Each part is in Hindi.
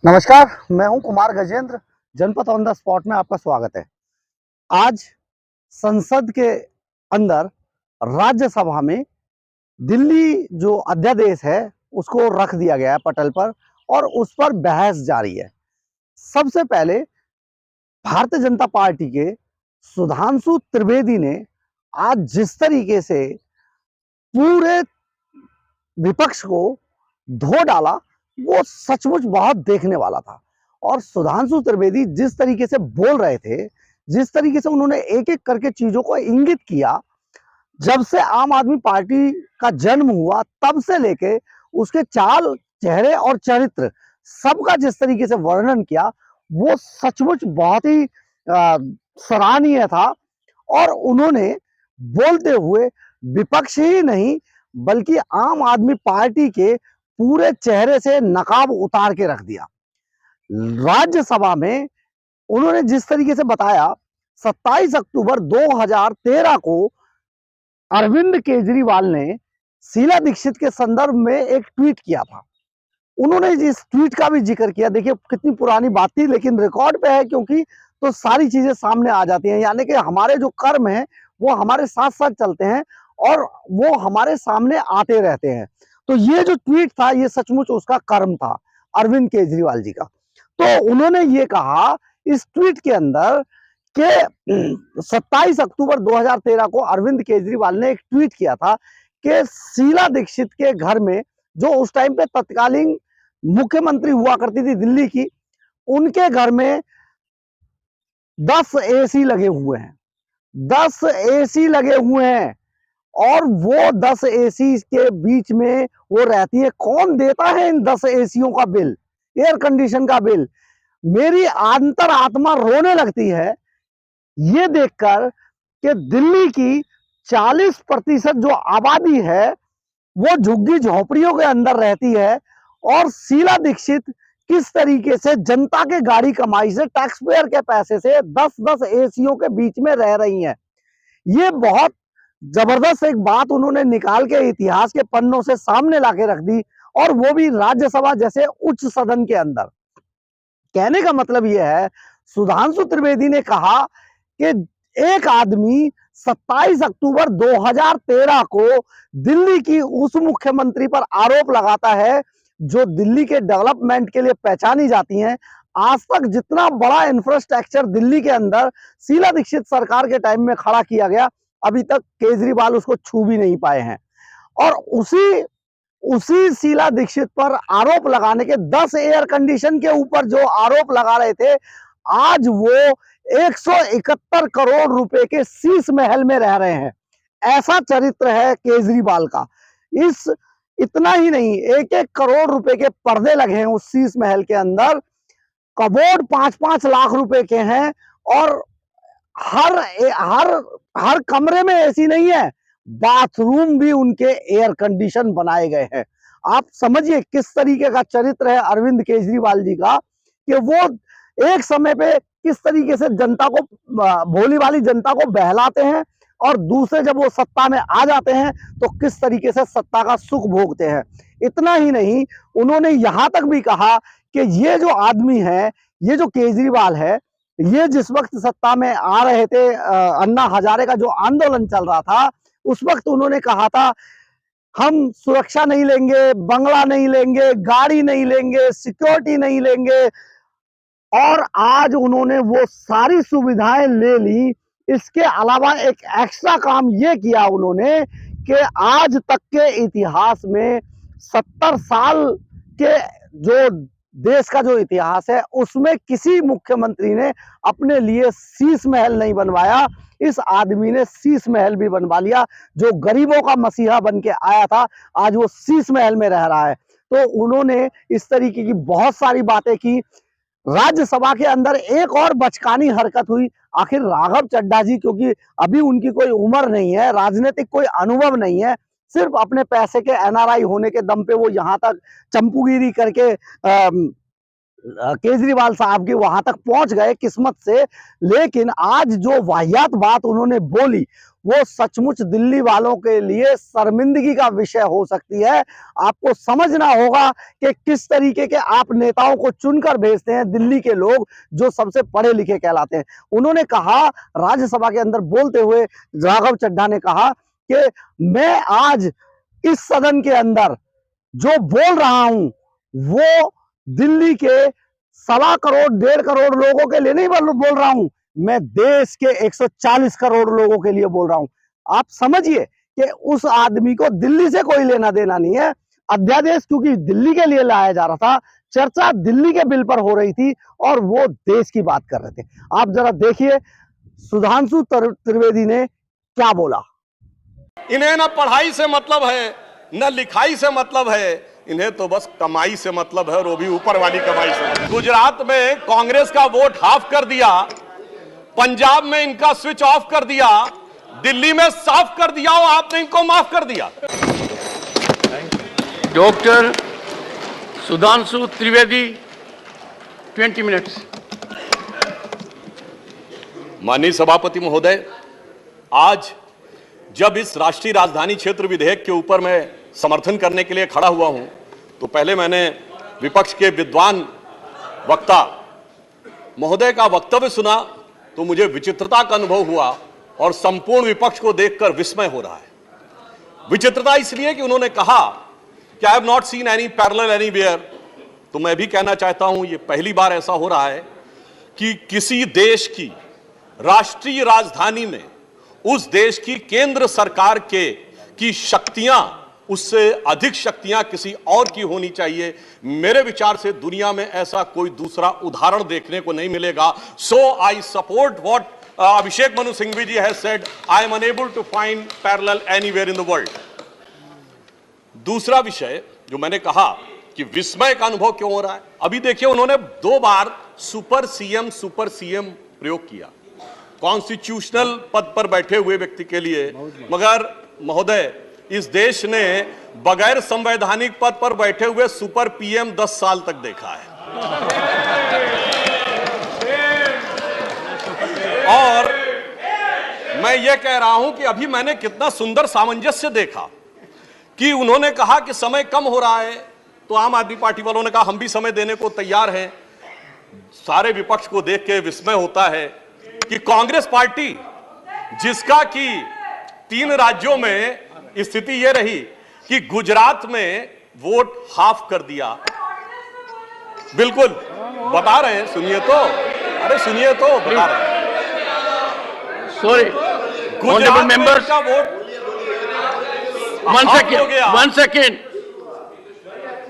नमस्कार, मैं हूं कुमार गजेंद्र। जनपद ऑन द स्पॉट में आपका स्वागत है। आज संसद के अंदर राज्यसभा में दिल्ली जो अध्यादेश है उसको रख दिया गया है पटल पर और उस पर बहस जारी है। सबसे पहले भारतीय जनता पार्टी के सुधांशु त्रिवेदी ने आज जिस तरीके से पूरे विपक्ष को धो डाला, वो सचमुच बहुत देखने वाला था। और सुधांशु त्रिवेदी जिस तरीके से बोल रहे थे, जिस तरीके से उन्होंने एक एक करके चीजों को इंगित किया, जब से आम आदमी पार्टी का जन्म हुआ तब से लेके उसके चाल, चेहरे और चरित्र सबका जिस तरीके से वर्णन किया, वो सचमुच बहुत ही सराहनीय था। और उन्होंने बोलते हुए विपक्ष ही नहीं बल्कि आम आदमी पार्टी के पूरे चेहरे से नकाब उतार के रख दिया। राज्यसभा में उन्होंने जिस तरीके से बताया, 27 अक्टूबर 2013 को अरविंद केजरीवाल ने शीला दीक्षित के संदर्भ में एक ट्वीट किया था। उन्होंने इस ट्वीट का भी जिक्र किया। देखिए कितनी पुरानी बात थी, लेकिन रिकॉर्ड पे है क्योंकि तो सारी चीजें सामने आ जाती हैं। यानी कि हमारे जो कर्म हैं वो हमारे साथ साथ चलते हैं और वो हमारे सामने आते रहते हैं। तो ये जो ट्वीट था ये सचमुच उसका कर्म था, अरविंद केजरीवाल जी का। तो उन्होंने ये कहा इस ट्वीट के अंदर कि 27 अक्टूबर 2013 को अरविंद केजरीवाल ने एक ट्वीट किया था कि शीला दीक्षित के घर में, जो उस टाइम पे तत्कालीन मुख्यमंत्री हुआ करती थी दिल्ली की, उनके घर में 10 एसी लगे हुए हैं। 10 एसी लगे हुए हैं और वो 10 एसी के बीच में वो रहती है। कौन देता है इन 10 एसीओं का बिल, एयर कंडीशन का बिल? मेरी अंतर आत्मा रोने लगती है ये देखकर कि दिल्ली की 40% जो आबादी है वो झुग्गी झोपड़ियों के अंदर रहती है और शीला दीक्षित किस तरीके से जनता के गाड़ी कमाई से, टैक्स पेयर के पैसे से 10-10 एसीओ के बीच में रह रही हैं। ये बहुत जबरदस्त एक बात उन्होंने निकाल के इतिहास के पन्नों से सामने लाके रख दी, और वो भी राज्यसभा जैसे उच्च सदन के अंदर। कहने का मतलब यह है, सुधांशु त्रिवेदी ने कहा कि एक आदमी 27 अक्टूबर 2013 को दिल्ली की उस मुख्यमंत्री पर आरोप लगाता है जो दिल्ली के डेवलपमेंट के लिए पहचानी जाती हैं। आज तक जितना बड़ा इंफ्रास्ट्रक्चर दिल्ली के अंदर शीला दीक्षित सरकार के टाइम में खड़ा किया गया, अभी तक केजरीवाल उसको छू भी नहीं पाए हैं। और उसी उसी शीला दीक्षित पर आरोप लगाने के 10 एयर कंडीशन के ऊपर जो आरोप लगा रहे थे, आज वो 171 करोड़ रुपए के शीश महल में रह रहे हैं। ऐसा चरित्र है केजरीवाल का। इस इतना ही नहीं, 1-1 करोड़ रुपए के पर्दे लगे हैं उस शीश महल के अंदर। कबोर्ड 5-5 लाख रुपए के हैं और हर हर हर कमरे में एसी नहीं है, बाथरूम भी उनके एयर कंडीशन बनाए गए हैं। आप समझिए किस तरीके का चरित्र है अरविंद केजरीवाल जी का, कि वो एक समय पे किस तरीके से जनता को, भोली वाली जनता को बहलाते हैं, और दूसरे जब वो सत्ता में आ जाते हैं तो किस तरीके से सत्ता का सुख भोगते हैं। इतना ही नहीं, उन्होंने यहां तक भी कहा कि ये जो आदमी है, ये जो केजरीवाल है, ये जिस वक्त सत्ता में आ रहे थे, अन्ना हजारे का जो आंदोलन चल रहा था, उस वक्त उन्होंने कहा था हम सुरक्षा नहीं लेंगे, बंगला नहीं लेंगे, गाड़ी नहीं लेंगे, सिक्योरिटी नहीं लेंगे, और आज उन्होंने वो सारी सुविधाएं ले ली। इसके अलावा एक एक्स्ट्रा काम ये किया उन्होंने कि आज तक के इतिहास में 70 साल के जो देश का जो इतिहास है उसमें किसी मुख्यमंत्री ने अपने लिए शीश महल नहीं बनवाया। इस आदमी ने शीश महल भी बनवा लिया। जो गरीबों का मसीहा बन के आया था, आज वो शीश महल में रह रहा है। तो उन्होंने इस तरीके की बहुत सारी बातें की। राज्यसभा के अंदर एक और बचकानी हरकत हुई। आखिर राघव चड्ढा जी, क्योंकि अभी उनकी कोई उम्र नहीं है, राजनीतिक कोई अनुभव नहीं है, सिर्फ अपने पैसे के एनआरआई होने के दम पे वो यहाँ तक चंपूगिरी करके केजरीवाल साहब की वहां तक पहुंच गए किस्मत से। लेकिन आज जो वाहियात बात उन्होंने बोली वो सचमुच दिल्ली वालों के लिए शर्मिंदगी का विषय हो सकती है। आपको समझना होगा कि किस तरीके के आप नेताओं को चुनकर भेजते हैं दिल्ली के लोग जो सबसे पढ़े लिखे कहलाते हैं। उन्होंने कहा राज्यसभा के अंदर बोलते हुए, राघव चड्ढा ने कहा कि मैं आज इस सदन के अंदर जो बोल रहा हूं वो दिल्ली के 1.25 करोड़ 1.5 करोड़ लोगों के लिए नहीं बोल रहा हूं, मैं देश के 140 करोड़ लोगों के लिए बोल रहा हूं। आप समझिए कि उस आदमी को दिल्ली से कोई लेना देना नहीं है। अध्यादेश क्योंकि दिल्ली के लिए लाया जा रहा था, चर्चा दिल्ली के बिल पर हो रही थी और वो देश की बात कर रहे थे। आप जरा देखिए सुधांशु त्रिवेदी ने क्या बोला। इन्हें न पढ़ाई से मतलब है न लिखाई से मतलब है, इन्हें तो बस कमाई से मतलब है, और वो भी ऊपर वाली कमाई से। गुजरात में कांग्रेस का वोट हाफ कर दिया, पंजाब में इनका स्विच ऑफ कर दिया, दिल्ली में साफ कर दिया और आपने इनको माफ कर दिया। Doctor Sudhanshu Trivedi 20 minutes. माननीय सभापति महोदय, आज जब इस राष्ट्रीय राजधानी क्षेत्र विधेयक के ऊपर मैं समर्थन करने के लिए खड़ा हुआ हूं, तो पहले मैंने विपक्ष के विद्वान वक्ता महोदय का वक्तव्य सुना तो मुझे विचित्रता का अनुभव हुआ और संपूर्ण विपक्ष को देखकर विस्मय हो रहा है। विचित्रता इसलिए कि उन्होंने कहा कि I have not seen any parallel anywhere. तो मैं भी कहना चाहता हूं, ये पहली बार ऐसा हो रहा है कि किसी देश की राष्ट्रीय राजधानी में उस देश की केंद्र सरकार की शक्तियां, उससे अधिक शक्तियां किसी और की होनी चाहिए। मेरे विचार से दुनिया में ऐसा कोई दूसरा उदाहरण देखने को नहीं मिलेगा। So I support what Abhishek Manu Singhvi ji has said, I am unable to find parallel anywhere in the world. दूसरा विषय जो मैंने कहा कि विस्मय का अनुभव क्यों हो रहा है, अभी देखिए उन्होंने 2 बार सुपर सीएम प्रयोग किया कॉन्स्टिट्यूशनल पद पर बैठे हुए व्यक्ति के लिए। मगर महोदय, इस देश ने बगैर संवैधानिक पद पर बैठे हुए सुपर पीएम 10 साल तक देखा है। और मैं ये कह रहा हूं कि अभी मैंने कितना सुंदर सामंजस्य देखा कि उन्होंने कहा कि समय कम हो रहा है, तो आम आदमी पार्टी वालों ने कहा हम भी समय देने को तैयार हैं। सारे विपक्ष को देख के विस्मय होता है कि कांग्रेस पार्टी, जिसका कि 3 राज्यों में स्थिति यह रही कि गुजरात में वोट हाफ कर दिया, बिल्कुल बता रहे हैं, सुनिए तो, अरे सुनिए तो, बता रहे हैं। सॉरी, गुजरात मेंबर्स का vote one second.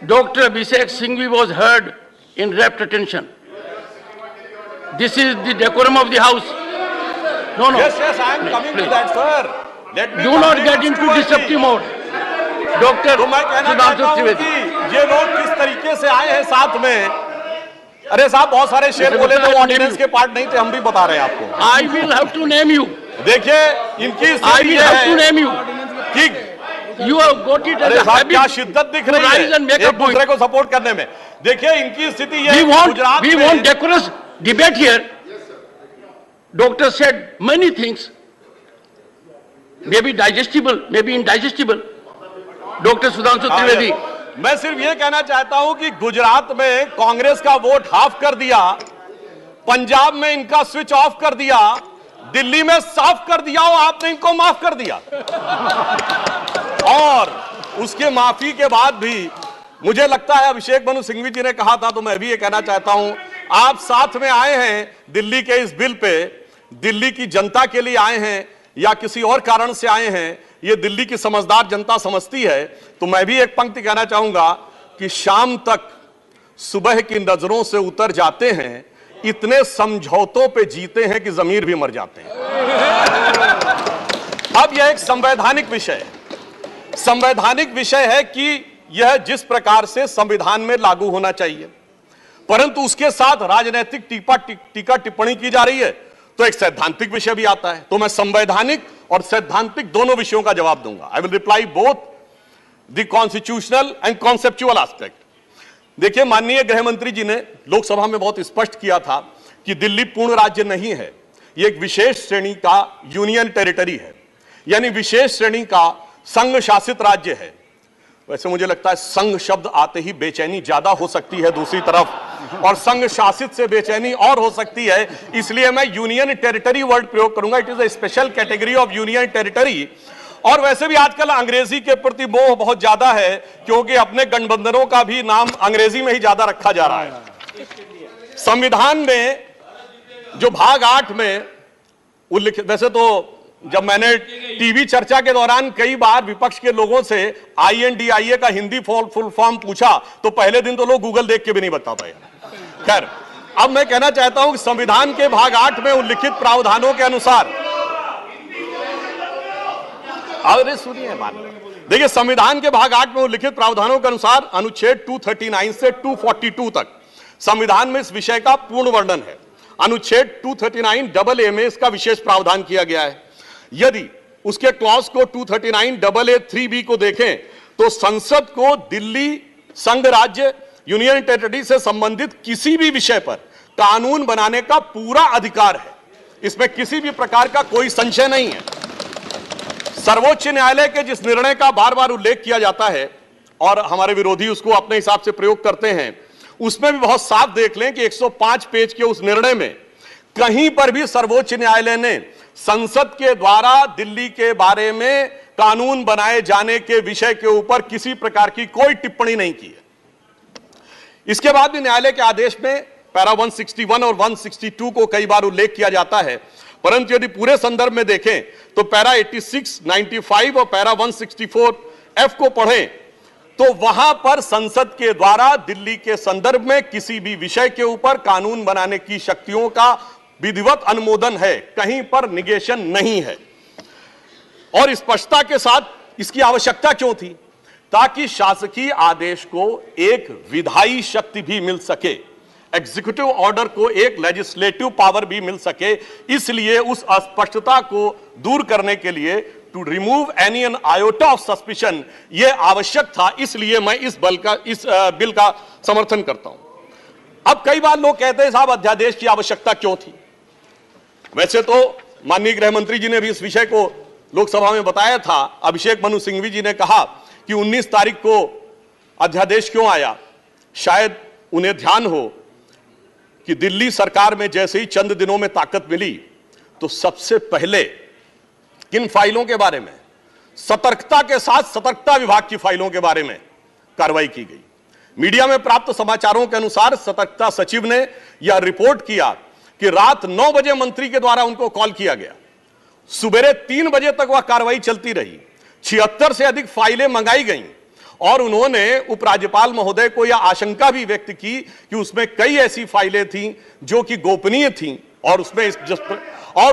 Dr. Abhishek Singhvi was heard in rapt attention. This is the decorum of the house. No. Yes, I am coming to that, sir. Let me do not get into disruptive mode. Doctor तो मैं कहना चाहता हूं कि ये लोग किस तरीके से आए हैं साथ में। अरे साहब, बहुत सारे शेर बोले तो ऑर्डिनेंस के पार्ट नहीं थे, हम भी बता रहे हैं आपको। I will have to name you. देखिए इनकी I will have to name you कि you have got it as a क्या शिद्दत दिख रही है एक दूसरे को सपोर्ट करने में। देखिए इनकी स्थिति ये, Gujarat we want decorous debate here. Doctor said many things, may be digestible, may be indigestible. Doctor Sudhanshu Trivedi, मैं सिर्फ ये कहना चाहता हूं कि गुजरात में कांग्रेस का वोट हाफ कर दिया, पंजाब में इनका स्विच ऑफ कर दिया, दिल्ली में साफ कर दिया और आपने इनको माफ कर दिया। और उसके माफी के बाद भी मुझे लगता है, अभिषेक मनु सिंघवी जी ने कहा था तो मैं भी ये कहना चाहता हूं, आप साथ में आए हैं दिल्ली के इस बिल पे, दिल्ली की जनता के लिए आए हैं या किसी और कारण से आए हैं, ये दिल्ली की समझदार जनता समझती है। तो मैं भी एक पंक्ति कहना चाहूंगा कि शाम तक सुबह की नजरों से उतर जाते हैं, इतने समझौतों पे जीते हैं कि जमीर भी मर जाते हैं। अब यह एक संवैधानिक विषय है। संवैधानिक विषय है कि यह जिस प्रकार से संविधान में लागू होना चाहिए, परंतु उसके साथ राजनीतिक टीका टिप्पणी की जा रही है, तो एक सैद्धांतिक विषय भी आता है। तो मैं संवैधानिक और सैद्धांतिक दोनों विषयों का जवाब दूंगा। I will reply both the constitutional and conceptual aspect. देखिए, माननीय गृह मंत्री जी ने लोकसभा में बहुत स्पष्ट किया था कि दिल्ली पूर्ण राज्य नहीं है, यह एक विशेष श्रेणी का यूनियन टेरिटरी है, यानी विशेष श्रेणी का संघ शासित राज्य है। वैसे मुझे लगता है संघ शब्द आते ही बेचैनी ज्यादा हो सकती है दूसरी तरफ, और संघ शासित से बेचैनी और हो सकती है, इसलिए मैं यूनियन टेरिटरी वर्ड प्रयोग करूंगा। It is a special category of union territory. और वैसे भी आजकल अंग्रेजी के प्रति मोह बहुत ज्यादा है, क्योंकि अपने गठबंधनों का भी नाम अंग्रेजी में ही ज्यादा रखा जा रहा है। संविधान में जो भाग 8 में उल्लिखित, वैसे तो जब मैंने टीवी चर्चा के दौरान कई बार विपक्ष के लोगों से INDIA का हिंदी फुल फॉर्म पूछा, तो पहले दिन तो लोग गूगल देख के भी नहीं बता पाए। खैर, अब मैं कहना चाहता हूं कि संविधान के भाग 8 में उल्लिखित प्रावधानों के अनुसार, अरे सुनिए बात, देखिए संविधान के भाग 8 में उल्लिखित प्रावधानों के अनुसार अनुच्छेद 239 से 242 तक संविधान में इस विषय का पूर्ण वर्णन है। अनुच्छेद 239AA में इसका विशेष प्रावधान किया गया है। यदि उसके क्लॉज को 239AA3B को देखें तो संसद को दिल्ली संघ राज्य यूनियन टेरिटरी से संबंधित किसी भी विषय पर कानून बनाने का पूरा अधिकार है। इसमें किसी भी प्रकार का कोई संशय नहीं है। सर्वोच्च न्यायालय के जिस निर्णय का बार बार उल्लेख किया जाता है और हमारे विरोधी उसको अपने हिसाब से प्रयोग करते हैं, उसमें भी बहुत साफ देख लें कि 105 पेज के उस निर्णय में कहीं पर भी सर्वोच्च न्यायालय ने संसद के द्वारा दिल्ली के बारे में कानून बनाए जाने के विषय के ऊपर किसी प्रकार की कोई टिप्पणी नहीं की है। इसके बाद भी न्यायालय के आदेश में पैरा 161 और 162 को कई बार उल्लेख किया जाता है, परंतु यदि पूरे संदर्भ में देखें तो पैरा 86, 95 और पैरा 164F को पढ़ें तो वहां पर संसद के द्वारा दिल्ली के संदर्भ में किसी भी विषय के ऊपर कानून बनाने की शक्तियों का विधिवत अनुमोदन है, कहीं पर निगेशन नहीं है। और स्पष्टता के साथ इसकी आवश्यकता क्यों थी? ताकि शासकीय आदेश को एक विधायी शक्ति भी मिल सके, एग्जीक्यूटिव ऑर्डर को एक लेजिस्लेटिव पावर भी मिल सके। इसलिए उस अस्पष्टता को दूर करने के लिए, to remove any an iota of suspicion, यह आवश्यक था। इसलिए मैं इस बिल का समर्थन करता हूं। अब कई बार लोग कहते हैं साहब अध्यादेश की आवश्यकता क्यों थी? वैसे तो माननीय गृह मंत्री जी ने भी इस विषय को लोकसभा में बताया था। अभिषेक मनु सिंघवी जी ने कहा कि 19 तारीख को अध्यादेश क्यों आया। शायद उन्हें ध्यान हो कि दिल्ली सरकार में जैसे ही चंद दिनों में ताकत मिली तो सबसे पहले किन फाइलों के बारे में, सतर्कता के साथ सतर्कता विभाग की फाइलों के बारे में कार्रवाई की गई। मीडिया में प्राप्त समाचारों के अनुसार सतर्कता सचिव ने यह रिपोर्ट किया कि रात 9 बजे मंत्री के द्वारा उनको कॉल किया गया, सुबह 3 बजे तक वह कार्रवाई चलती रही, 76 से अधिक फाइलें मंगाई गईं और उन्होंने उपराज्यपाल महोदय को यह आशंका भी व्यक्त की कि उसमें कई ऐसी फाइलें थीं जो कि गोपनीय थीं और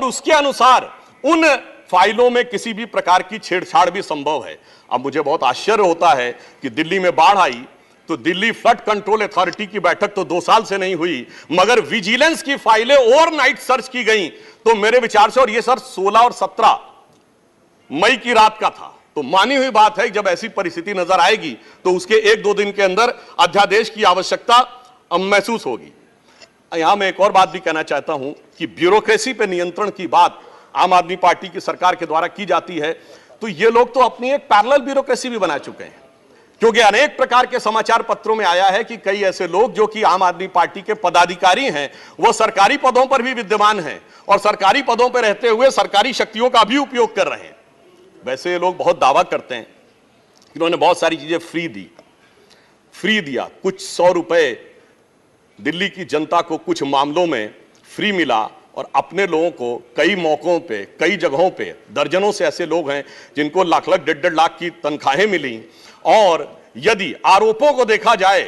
उसके अनुसार उन फाइलों में किसी भी प्रकार की छेड़छाड़ भी संभव है। अब मुझे बहुत आश्चर्य होता है कि दिल्ली में बाढ़ आई तो दिल्ली फ्लड कंट्रोल अथॉरिटी की बैठक तो 2 साल से नहीं हुई, मगर विजिलेंस की फाइलें ओवरनाइट सर्च की गई। तो मेरे विचार से, और ये सर 16 और 17 मई की रात का था, तो मानी हुई बात है जब ऐसी परिस्थिति नजर आएगी तो उसके 1-2 दिन के अंदर अध्यादेश की आवश्यकता महसूस होगी। यहां मैं एक और बात भी कहना चाहता हूं कि ब्यूरोक्रेसी पर नियंत्रण की बात आम आदमी पार्टी की सरकार के द्वारा की जाती है, तो ये लोग तो अपनी एक पैरेलल ब्यूरोक्रेसी भी बना चुके हैं, क्योंकि अनेक प्रकार के समाचार पत्रों में आया है कि कई ऐसे लोग जो कि आम आदमी पार्टी के पदाधिकारी हैं, वो सरकारी पदों पर भी विद्यमान हैं और सरकारी पदों पर रहते हुए सरकारी शक्तियों का भी उपयोग कर रहे हैं। वैसे ये लोग बहुत दावा करते हैं कि इन्होंने बहुत सारी चीजें फ्री दिया, कुछ 100 रुपए दिल्ली की जनता को कुछ मामलों में फ्री मिला और अपने लोगों को कई मौकों पे, कई जगहों पे, दर्जनों से ऐसे लोग हैं जिनको लाख लाख 1.5 लाख की तनख्वाहें मिली। और यदि आरोपों को देखा जाए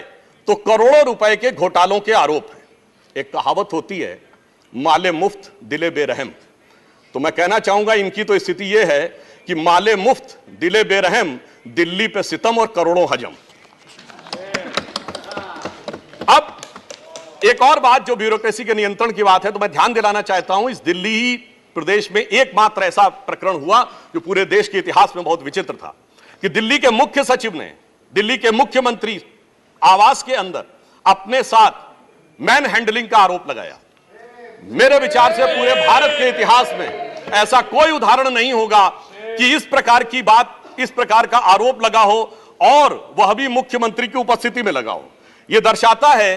तो करोड़ों रुपए के घोटालों के आरोप हैं। एक कहावत होती है, माले मुफ्त दिले बेरहम। तो मैं कहना चाहूंगा इनकी तो स्थिति यह है कि माले मुफ्त दिले बेरहम, दिल्ली पे सितम और करोड़ों हजम। अब एक और बात जो ब्यूरोक्रेसी के नियंत्रण की बात है, तो मैं ध्यान दिलाना चाहता हूं, इस दिल्ली प्रदेश में एकमात्र ऐसा प्रकरण हुआ जो पूरे देश के इतिहास में बहुत विचित्र था कि दिल्ली के मुख्य सचिव ने दिल्ली के मुख्यमंत्री आवास के अंदर अपने साथ मैन हैंडलिंग का आरोप लगाया। मेरे विचार से पूरे भारत के इतिहास में ऐसा कोई उदाहरण नहीं होगा कि इस प्रकार की बात, इस प्रकार का आरोप लगा हो और वह भी मुख्यमंत्री की उपस्थिति में लगा हो। यह दर्शाता है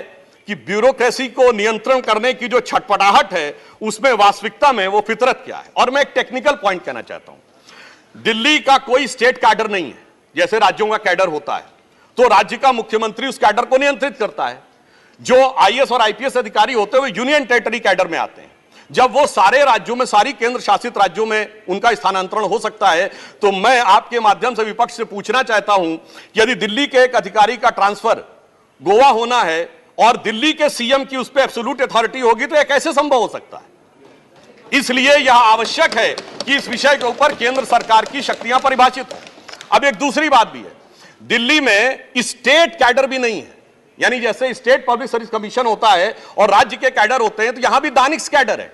कि ब्यूरोक्रेसी को नियंत्रण करने की जो छटपटाहट है उसमें वास्तविकता में वो फितरत क्या है। और मैं एक टेक्निकल पॉइंट कहना चाहता हूं, दिल्ली का कोई स्टेट कैडर नहीं है। जैसे राज्यों का कैडर होता है तो राज्य का मुख्यमंत्री उस कैडर को नियंत्रित करता है। जो आईएएस और आईपीएस अधिकारी होते हुए यूनियन टेरिटरी कैडर में आते हैं, जब वो सारे राज्यों में, सारी केंद्र शासित राज्यों में उनका स्थानांतरण हो सकता है, तो मैं आपके माध्यम से विपक्ष से पूछना चाहता हूं कि यदि दिल्ली के एक अधिकारी का ट्रांसफर गोवा होना है और दिल्ली के सीएम की उस पर एब्सोल्यूट अथॉरिटी होगी तो यह कैसे संभव हो सकता है। इसलिए यह आवश्यक है कि इस विषय के ऊपर केंद्र सरकार की शक्तियां परिभाषित हो। अब एक दूसरी बात भी है, दिल्ली में स्टेट कैडर भी नहीं है। यानी जैसे स्टेट पब्लिक सर्विस कमीशन होता है और राज्य के कैडर होते हैं, तो यहां भी दानिक्स कैडर है।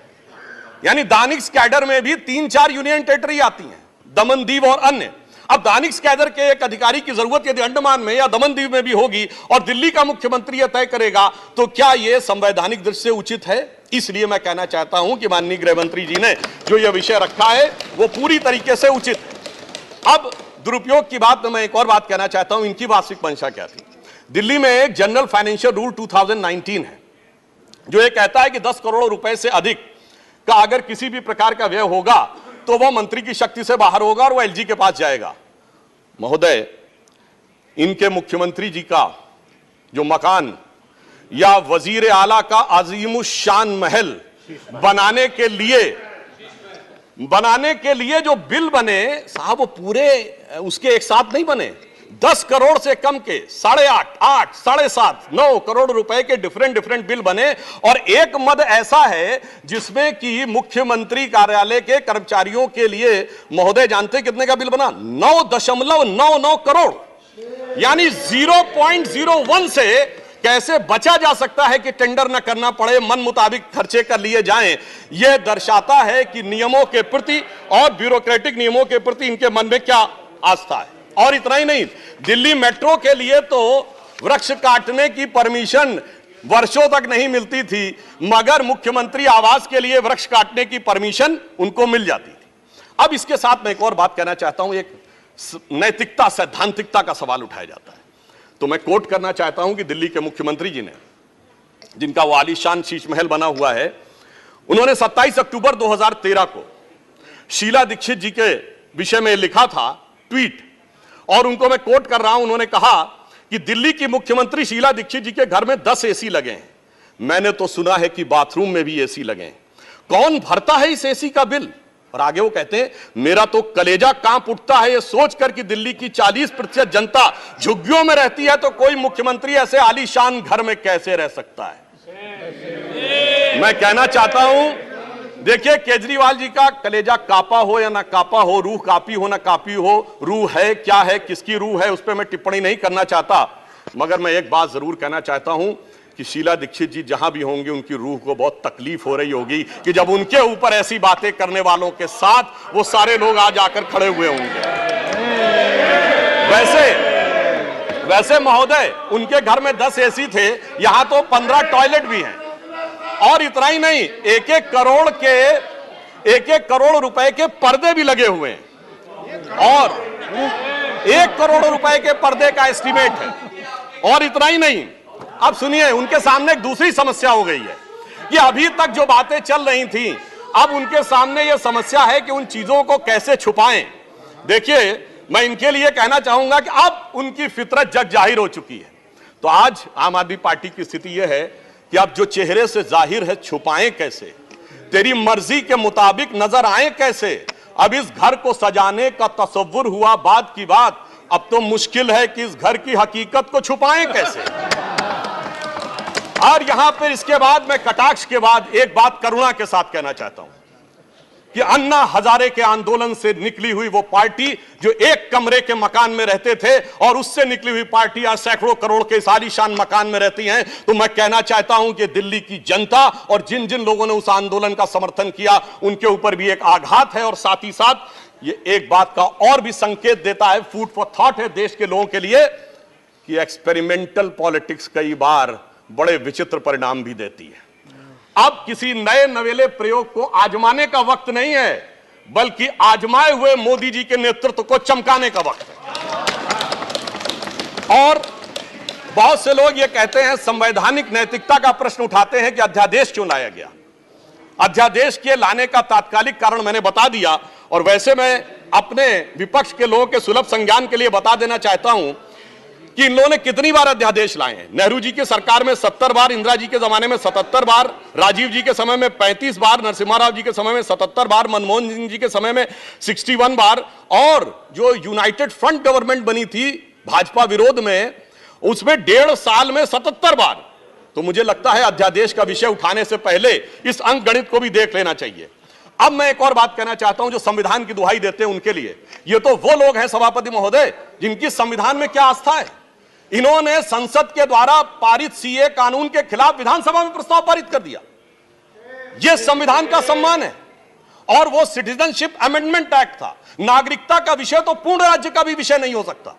यानी दानिक्स कैडर में भी 3-4 यूनियन टेरिटरी आती हैं, दमन दीव और अन्य। अब दानिक्स कैडर के एक अधिकारी की जरूरत यदि अंडमान में या दमन दीव में भी होगी और दिल्ली का मुख्यमंत्री यह तय करेगा, तो क्या यह संवैधानिक दृष्टि से उचित है? इसलिए मैं कहना चाहता हूं कि माननीय गृह मंत्री जी ने जो यह विषय रखा है वो पूरी तरीके से उचित है। अब दुरुपयोग की बात में मैं एक और बात कहना चाहता हूं, इनकी वास्तविक मंशा क्या थी। दिल्ली में एक जनरल फाइनेंशियल रूल 2019 है जो ये कहता है कि 10 करोड़ रुपए से अधिक का अगर किसी भी प्रकार का व्यय होगा तो वह मंत्री की शक्ति से बाहर होगा और वह एलजी के पास जाएगा। महोदय, इनके मुख्यमंत्री जी का जो मकान या वजीर आला का अजीमुशान महल बनाने के लिए जो बिल बने साहब, वो पूरे उसके एक साथ नहीं बने। 10 करोड़ से कम के 8.5, 8, 7.5, 9 करोड़ रुपए के डिफरेंट बिल बने। और एक मद ऐसा है जिसमें कि मुख्यमंत्री कार्यालय के कर्मचारियों के लिए, महोदय जानते कितने का बिल बना? 9.99 करोड़। यानी 0.01 से कैसे बचा जा सकता है कि टेंडर न करना पड़े, मन मुताबिक खर्चे कर लिए जाएं। यह दर्शाता है कि नियमों के प्रति और ब्यूरोक्रेटिक नियमों के प्रति इनके मन में क्या आस्था है। और इतना ही नहीं, दिल्ली मेट्रो के लिए तो वृक्ष काटने की परमिशन वर्षों तक नहीं मिलती थी, मगर मुख्यमंत्री आवास के लिए वृक्ष काटने की परमिशन उनको मिल जाती थी। अब इसके साथ मैं एक और बात कहना चाहता हूं, एक नैतिकता, सैद्धांतिकता का सवाल उठाया जाता है। तो मैं कोट करना चाहता हूं कि दिल्ली के मुख्यमंत्री जी ने, जिनका वो आलीशान शीश महल बना हुआ है, उन्होंने 27 अक्टूबर 2013 को शीला दीक्षित जी के विषय में लिखा था ट्वीट, और उनको मैं कोट कर रहा हूं। उन्होंने कहा कि दिल्ली की मुख्यमंत्री शीला दीक्षित जी के घर में 10 एसी लगे हैं। मैंने तो सुना है कि बाथरूम में भी एसी लगे हैं। कौन भरता है इस एसी का बिल? और आगे वो कहते हैं, मेरा तो कलेजा कांप उठता है ये सोचकर कि दिल्ली की 40% जनता झुग्गियों में रहती है, तो कोई मुख्यमंत्री ऐसे आलीशान घर में कैसे रह सकता है। मैं कहना चाहता हूं, देखिए, केजरीवाल जी का कलेजा कापा हो या ना कापा हो, रूह कापी हो ना कापी हो, रूह है क्या है, किसकी रूह है, उस पर मैं टिप्पणी नहीं करना चाहता। मगर मैं एक बात जरूर कहना चाहता हूं कि शीला दीक्षित जी जहां भी होंगे उनकी रूह को बहुत तकलीफ हो रही होगी कि जब उनके ऊपर ऐसी बातें करने वालों के साथ वो सारे लोग आज आकर खड़े हुए होंगे। वैसे महोदय, उनके घर में 10 एसी थे, यहां तो 15 टॉयलेट भी हैं। और इतना ही नहीं, 1-1 करोड़ रुपए के पर्दे भी लगे हुए हैं, और 1 करोड़ रुपए के पर्दे का एस्टीमेट है। और इतना ही नहीं, अब सुनिए, उनके सामने एक दूसरी समस्या हो गई है कि अभी तक जो बातें चल रही थी, अब उनके सामने यह समस्या है कि उन चीजों को कैसे छुपाएं। देखिए, मैं इनके लिए कहना चाहूंगा कि अब उनकी फितरत जग जाहिर हो चुकी है। तो आज आम आदमी पार्टी की स्थिति यह है कि अब जो चेहरे से जाहिर है छुपाएं कैसे, तेरी मर्जी के मुताबिक नजर आए कैसे। अब इस घर को सजाने का तसव्वुर हुआ बात की बात, अब तो मुश्किल है कि इस घर की हकीकत को छुपाएं कैसे। और यहां पर इसके बाद मैं कटाक्ष के बाद एक बात करुणा के साथ कहना चाहता हूं कि अन्ना हजारे के आंदोलन से निकली हुई वो पार्टी जो एक कमरे के मकान में रहते थे, और उससे निकली हुई पार्टी आज सैकड़ों करोड़ के आलीशान मकान में रहती हैं। तो मैं कहना चाहता हूं कि दिल्ली की जनता और जिन जिन लोगों ने उस आंदोलन का समर्थन किया, उनके ऊपर भी एक आघात है। और साथ ही साथ ये एक बात का और भी संकेत देता है, फूड फॉर थॉट है देश के लोगों के लिए, कि एक्सपेरिमेंटल पॉलिटिक्स कई बार बड़े विचित्र परिणाम भी देती है। अब किसी नए नवेले प्रयोग को आजमाने का वक्त नहीं है, बल्कि आजमाए हुए मोदी जी के नेतृत्व को चमकाने का वक्त है। और बहुत से लोग ये कहते हैं, संवैधानिक नैतिकता का प्रश्न उठाते हैं कि अध्यादेश क्यों लाया गया। अध्यादेश के लाने का तात्कालिक कारण मैंने बता दिया, और वैसे मैं अपने विपक्ष के लोगों के सुलभ संज्ञान के लिए बता देना चाहता हूं कि इन लोगों ने कितनी बार अध्यादेश लाए हैं। नेहरू जी की सरकार में 70 बार, इंदिरा जी के जमाने में 77 बार, राजीव जी के समय में 35 बार, नरसिम्हा राव जी के समय में 77 बार, मनमोहन सिंह जी के समय में 61 बार, और जो यूनाइटेड फ्रंट गवर्नमेंट बनी थी भाजपा विरोध में, उसमें 1.5 साल में 77 बार। तो मुझे लगता है अध्यादेश का विषय उठाने से पहले इस अंक गणित को भी देख लेना चाहिए। अब मैं एक और बात कहना चाहता हूं, जो संविधान की दुहाई देते हैं उनके लिए। ये तो वो लोग हैं सभापति महोदय जिनकी संविधान में क्या आस्था है। इन्होंने संसद के द्वारा पारित सीए कानून के खिलाफ विधानसभा में प्रस्ताव पारित कर दिया। यह संविधान का सम्मान है। और वो सिटीजनशिप अमेंडमेंट एक्ट था। नागरिकता का विषय तो पूर्ण राज्य का भी विषय नहीं हो सकता,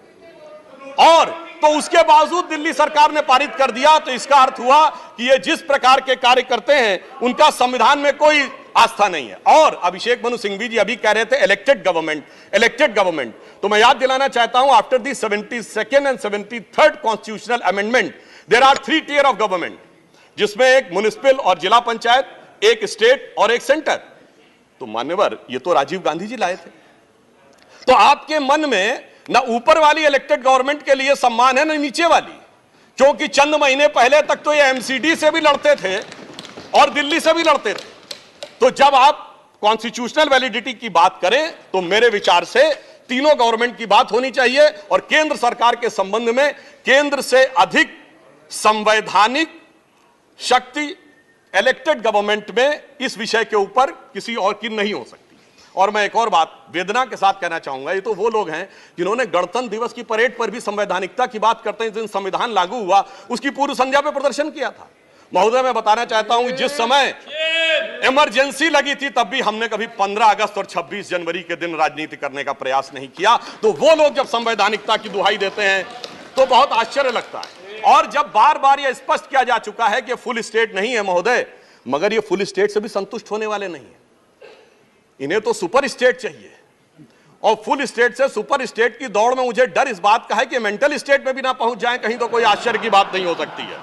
और तो उसके बावजूद दिल्ली सरकार ने पारित कर दिया। तो इसका अर्थ हुआ कि ये जिस प्रकार के कार्य करते हैं उनका संविधान में कोई आस्था नहीं है। और अभिषेक मनु सिंघवी जी अभी कह रहे थे इलेक्टेड गवर्नमेंट, तो मैं याद दिलाना चाहता हूं, after the 72nd and 73rd constitutional amendment there are 3 tier of government, जिसमें एक म्युनिसिपल और जिला पंचायत, एक स्टेट और एक सेंटर। तो मान्यवर, ये तो राजीव गांधी जी लाए थे। तो आपके मन में ना ऊपर वाली इलेक्टेड गवर्नमेंट के लिए सम्मान है, ना नीचे वाली, क्योंकि चंद महीने पहले तक तो ये एमसीडी से भी लड़ते थे और दिल्ली से भी लड़ते थे। तो जब आप कॉन्स्टिट्यूशनल वैलिडिटी की बात करें तो मेरे विचार से तीनों गवर्नमेंट की बात होनी चाहिए, और केंद्र सरकार के संबंध में केंद्र से अधिक संवैधानिक शक्ति इलेक्टेड गवर्नमेंट में इस विषय के ऊपर किसी और की नहीं हो सकती। और मैं एक और बात वेदना के साथ कहना चाहूंगा, ये तो वो लोग हैं जिन्होंने गणतंत्र दिवस की परेड पर भी संवैधानिकता की बात करते हैं, जिस दिन संविधान लागू हुआ उसकी पूर्व संध्या पर प्रदर्शन किया था। महोदय, मैं बताना चाहता हूं कि जिस समय इमरजेंसी लगी थी तब भी हमने कभी 15 अगस्त और 26 जनवरी के दिन राजनीति करने का प्रयास नहीं किया। तो वो लोग जब संवैधानिकता की दुहाई देते हैं तो बहुत आश्चर्य लगता है। और जब बार बार यह स्पष्ट किया जा चुका है कि फुल स्टेट नहीं है महोदय, मगर ये फुल स्टेट से भी संतुष्ट होने वाले नहीं है। इन्हें तो सुपर स्टेट चाहिए, और फुल स्टेट से सुपर स्टेट की दौड़ में मुझे डर इस बात का है कि मेंटल स्टेट में भी ना पहुंच जाएं कहीं, तो कोई आश्चर्य की बात नहीं हो सकती है।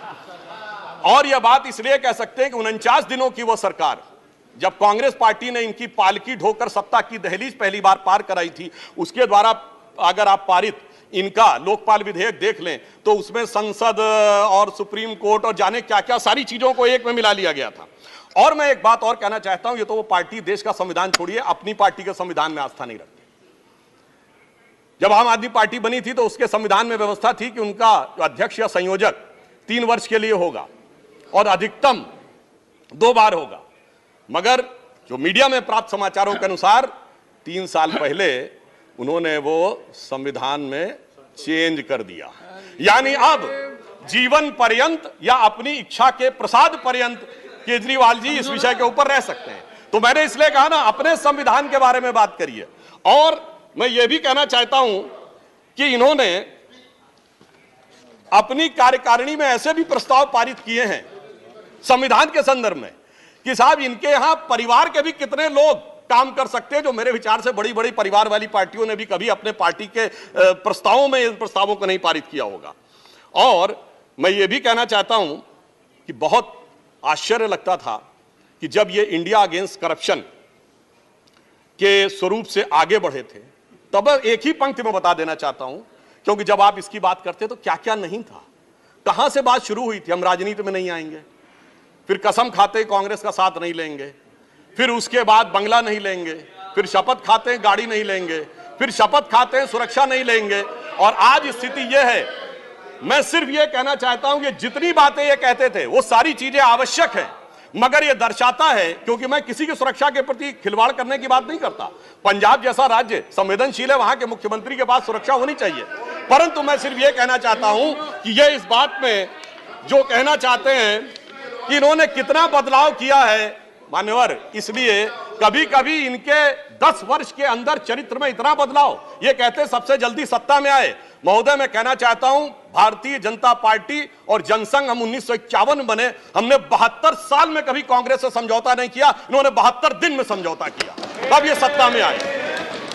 और यह बात इसलिए कह सकते हैं कि 49 दिनों की वो सरकार, जब कांग्रेस पार्टी ने इनकी पालकी ढोकर सत्ता की दहलीज पहली बार पार कराई थी, उसके द्वारा अगर आप पारित इनका लोकपाल विधेयक देख लें तो उसमें संसद और सुप्रीम कोर्ट और जाने क्या क्या सारी चीजों को एक में मिला लिया गया था। और मैं एक बात और कहना चाहता हूं, ये तो वो पार्टी देश का संविधान छोड़िए, अपनी पार्टी के संविधान में आस्था नहीं रखती। जब आम आदमी पार्टी बनी थी तो उसके संविधान में व्यवस्था थी कि उनका अध्यक्ष या संयोजक 3 वर्ष के लिए होगा और अधिकतम 2 बार होगा। मगर जो मीडिया में प्राप्त समाचारों के अनुसार 3 साल पहले उन्होंने वो संविधान में चेंज कर दिया, यानी अब जीवन पर्यंत या अपनी इच्छा के प्रसाद पर्यंत केजरीवाल जी इस विषय के ऊपर रह सकते हैं। तो मैंने इसलिए कहा ना, अपने संविधान के बारे में बात करिए। और मैं ये भी कहना चाहता हूं कि इन्होंने अपनी कार्यकारिणी में ऐसे भी प्रस्ताव पारित किए हैं संविधान के संदर्भ में कि साहब इनके यहां परिवार के भी कितने लोग काम कर सकते हैं, जो मेरे विचार से बड़ी बड़ी परिवार वाली पार्टियों ने भी कभी अपने पार्टी के प्रस्तावों में इन प्रस्तावों को नहीं पारित किया होगा। और मैं ये भी कहना चाहता हूं कि बहुत आश्चर्य लगता था कि जब ये इंडिया अगेंस्ट करप्शन के स्वरूप से आगे बढ़े थे, तब एक ही पंक्ति में बता देना चाहता हूं, क्योंकि जब आप इसकी बात करते तो क्या क्या नहीं था, कहां से बात शुरू हुई थी। हम राजनीति में नहीं आएंगे, फिर कसम खाते कांग्रेस का साथ नहीं लेंगे, फिर उसके बाद बंगला नहीं लेंगे, फिर शपथ खाते गाड़ी नहीं लेंगे, फिर शपथ खाते सुरक्षा नहीं लेंगे, और आज स्थिति यह है। मैं सिर्फ यह कहना चाहता हूं कि जितनी बातें ये कहते थे वो सारी चीजें आवश्यक हैं, मगर यह दर्शाता है, क्योंकि मैं किसी की सुरक्षा के प्रति खिलवाड़ करने की बात नहीं करता। पंजाब जैसा राज्य संवेदनशील है, वहां के मुख्यमंत्री के पास सुरक्षा होनी चाहिए, परंतु मैं सिर्फ यह कहना चाहता हूं कि यह इस बात में जो कहना चाहते हैं कि इन्होंने कितना बदलाव किया है मान्यवर, इसलिए कभी कभी इनके 10 वर्ष के अंदर चरित्र में इतना बदलाव, ये कहते सबसे जल्दी सत्ता में आए, महोदय, मैं कहना चाहता हूं, भारतीय जनता पार्टी और जनसंघ, हम 1951 बने, हमने 72 साल में कभी कांग्रेस से समझौता नहीं किया, इन्होंने 72 दिन में समझौता किया, तब ये सत्ता में आए।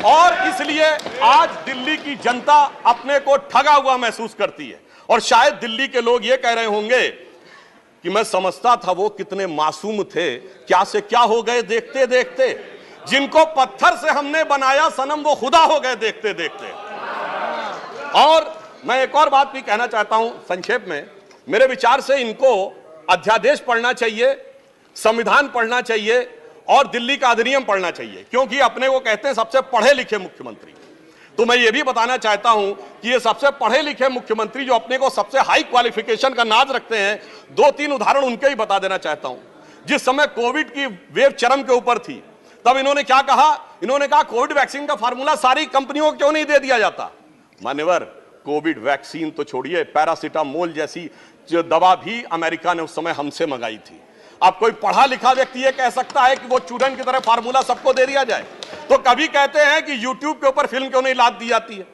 और इसलिए आज दिल्ली की जनता अपने को ठगा हुआ महसूस करती है। और शायद दिल्ली के लोग ये कह रहे होंगे कि मैं समझता था वो कितने मासूम थे, क्या से क्या हो गए देखते देखते। जिनको पत्थर से हमने बनाया सनम, वो खुदा हो गए देखते देखते। और मैं एक और बात भी कहना चाहता हूं संक्षेप में। मेरे विचार से इनको अध्यादेश पढ़ना चाहिए, संविधान पढ़ना चाहिए और दिल्ली का अधिनियम पढ़ना चाहिए, क्योंकि अपने को कहते हैं सबसे पढ़े लिखे मुख्यमंत्री। तो मैं ये भी बताना चाहता हूं कि ये सबसे पढ़े लिखे मुख्यमंत्री जो अपने को सबसे हाई क्वालिफिकेशन का नाज रखते हैं, 2-3 उदाहरण उनके ही बता देना चाहता हूं। जिस समय कोविड की वेव चरम के ऊपर थी, तब इन्होंने क्या कहा? इन्होंने कहा कोविड वैक्सीन का फार्मूला सारी कंपनियों को क्यों नहीं दे दिया जाता? मान्यवर, कोविड वैक्सीन तो छोड़िए, पैरासीटामोल जैसी जो दवा भी अमेरिका ने उस समय हमसे मंगाई थी। अब कोई पढ़ा लिखा व्यक्ति ये कह सकता है कि वो चूरन की तरह फार्मूला सबको दे दिया जाए? तो कभी कहते हैं कि यूट्यूब के ऊपर फिल्म क्यों नहीं लाद दी जाती है?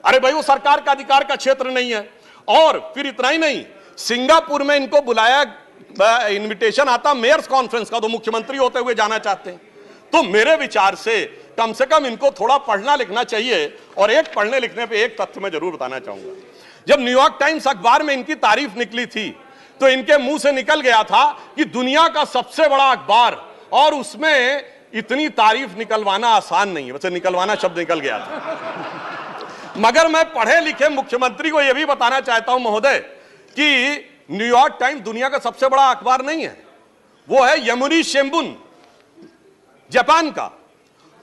अरे भाई, वो सरकार का अधिकार का क्षेत्र नहीं है। और फिर इतना ही नहीं, सिंगापुर में इनको बुलाया, इनविटेशन आता मेयर्स कॉन्फ्रेंस का, तो मुख्यमंत्री होते हुए जाना चाहते हैं। तो मेरे विचार से कम इनको थोड़ा पढ़ना लिखना चाहिए। और एक पढ़ने लिखने पे एक तथ्य मैं जरूर बताना चाहूंगा। जब न्यूयॉर्क टाइम्स अखबार में इनकी तारीफ निकली थी, तो इनके मुंह से निकल गया था कि दुनिया का सबसे बड़ा अखबार, और उसमें इतनी तारीफ निकलवाना आसान नहीं है। वैसे निकलवाना शब्द निकल गया था। मगर मैं पढ़े लिखे मुख्यमंत्री को यह भी बताना चाहता हूं महोदय कि न्यूयॉर्क टाइम्स दुनिया का सबसे बड़ा अखबार नहीं है, वो है यमुनी शिंबुन जापान का।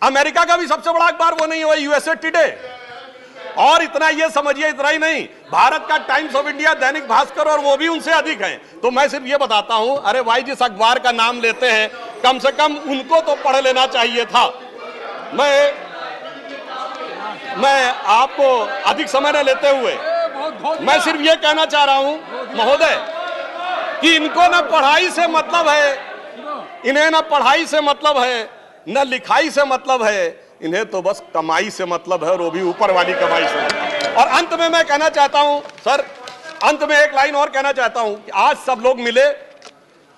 अमेरिका का भी सबसे बड़ा अखबार वो नहीं है, वो यूएसए टुडे। और इतना ये समझिए, इतना ही नहीं, भारत का times of India, Dainik Bhaskar, और वो भी उनसे अधिक हैं। तो मैं सिर्फ ये बताता हूं, अरे भाई, जिस अखबार का नाम लेते हैं, कम से कम उनको तो पढ़ लेना चाहिए था। मैं आपको अधिक समय न लेते हुए मैं सिर्फ ये कहना चाह रहा हूं महोदय कि इनको ना पढ़ाई से मतलब है, इन्हें ना पढ़ाई से मतलब है, न लिखाई से मतलब है, इन्हें तो बस कमाई से मतलब है, और वो भी ऊपर वाली कमाई से। और अंत में मैं कहना चाहता हूं सर, अंत में एक लाइन और कहना चाहता हूं कि आज सब लोग मिले,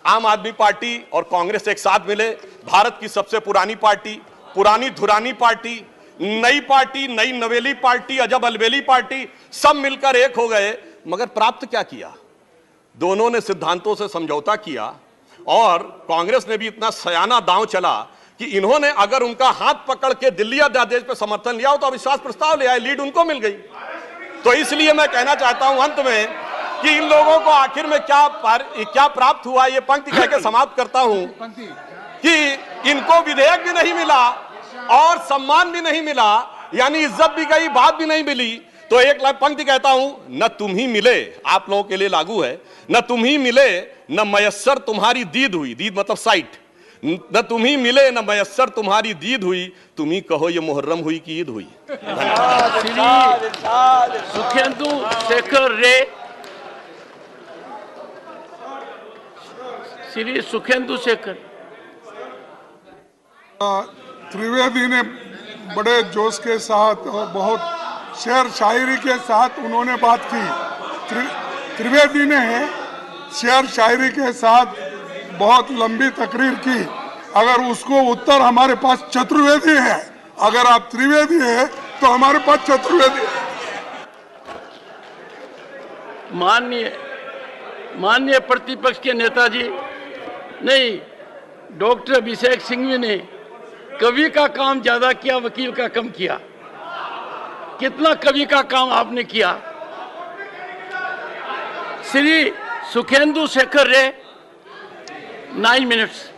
आम आदमी पार्टी और कांग्रेस एक साथ मिले, भारत की सबसे पुरानी पार्टी, पुरानी धुरानी पार्टी, नई पार्टी, नई नवेली पार्टी, अजब अलबेली पार्टी, सब मिलकर एक हो गए। मगर प्राप्त क्या किया? दोनों ने सिद्धांतों से समझौता किया, और कांग्रेस ने भी इतना सयाना दांव चला कि इन्होंने अगर उनका हाथ पकड़ के दिल्ली अध्यादेश पर समर्थन लिया हो तो अविश्वास प्रस्ताव ले आए, लीड उनको मिल गई। तो इसलिए मैं कहना चाहता हूं अंत में कि इन लोगों को आखिर में क्या प्राप्त हुआ, ये पंक्ति कह के समाप्त करता हूं कि इनको विधेयक भी नहीं मिला और सम्मान भी नहीं मिला, यानी इज्जत भी गई, बात भी नहीं मिली। तो एक पंक्ति कहता हूं, न तुम ही मिले, आप लोगों के लिए लागू है, न तुम ही मिले न मयस्सर तुम्हारी दीद हुई, दीद मतलब साइट, न तुम ही मिले न मयस्सर तुम्हारी दीद हुई, तुम ही कहो ये मुहर्रम हुई कि ईद हुई। सुखेंदु शेखर रे, श्री सुखेंदु शेखर। त्रिवेदी ने बड़े जोश के साथ और बहुत शेर शायरी के साथ उन्होंने बात की। त्रिवेदी ने शेर शायरी के साथ बहुत लंबी तकरीर की। अगर उसको उत्तर हमारे पास चतुर्वेदी है, अगर आप त्रिवेदी है तो हमारे पास चतुर्वेदी है। माननीय प्रतिपक्ष के नेताजी, नहीं, डॉक्टर अभिषेक सिंघवी ने कवि का काम ज्यादा किया, वकील का कम किया। कितना कवि का काम आपने किया। श्री सुखेंदु शेखर रे, 9 मिनट्स।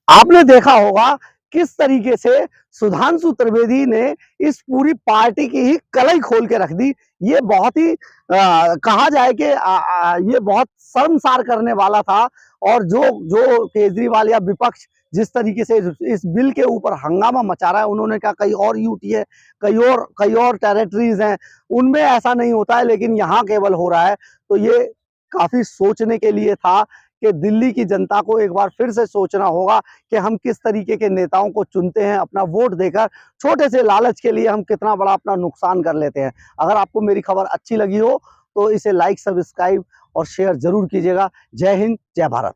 आपने देखा होगा किस तरीके से सुधांशु त्रिवेदी ने इस पूरी पार्टी की ही कलई खोल के रख दी। ये बहुत ही कहा जाए कि ये बहुत शर्मसार करने वाला था। और जो केजरीवाल या विपक्ष जिस तरीके से इस बिल के ऊपर हंगामा मचा रहा है, उन्होंने कहा कई और यूटी है, कई और टेरिटरीज हैं, उनमें ऐसा नहीं होता है, लेकिन यहाँ केवल हो रहा है। तो ये काफी सोचने के लिए था कि दिल्ली की जनता को एक बार फिर से सोचना होगा कि हम किस तरीके के नेताओं को चुनते हैं। अपना वोट देकर छोटे से लालच के लिए हम कितना बड़ा अपना नुकसान कर लेते हैं। अगर आपको मेरी खबर अच्छी लगी हो तो इसे लाइक, सब्सक्राइब और शेयर जरूर कीजिएगा। जय हिंद, जय भारत।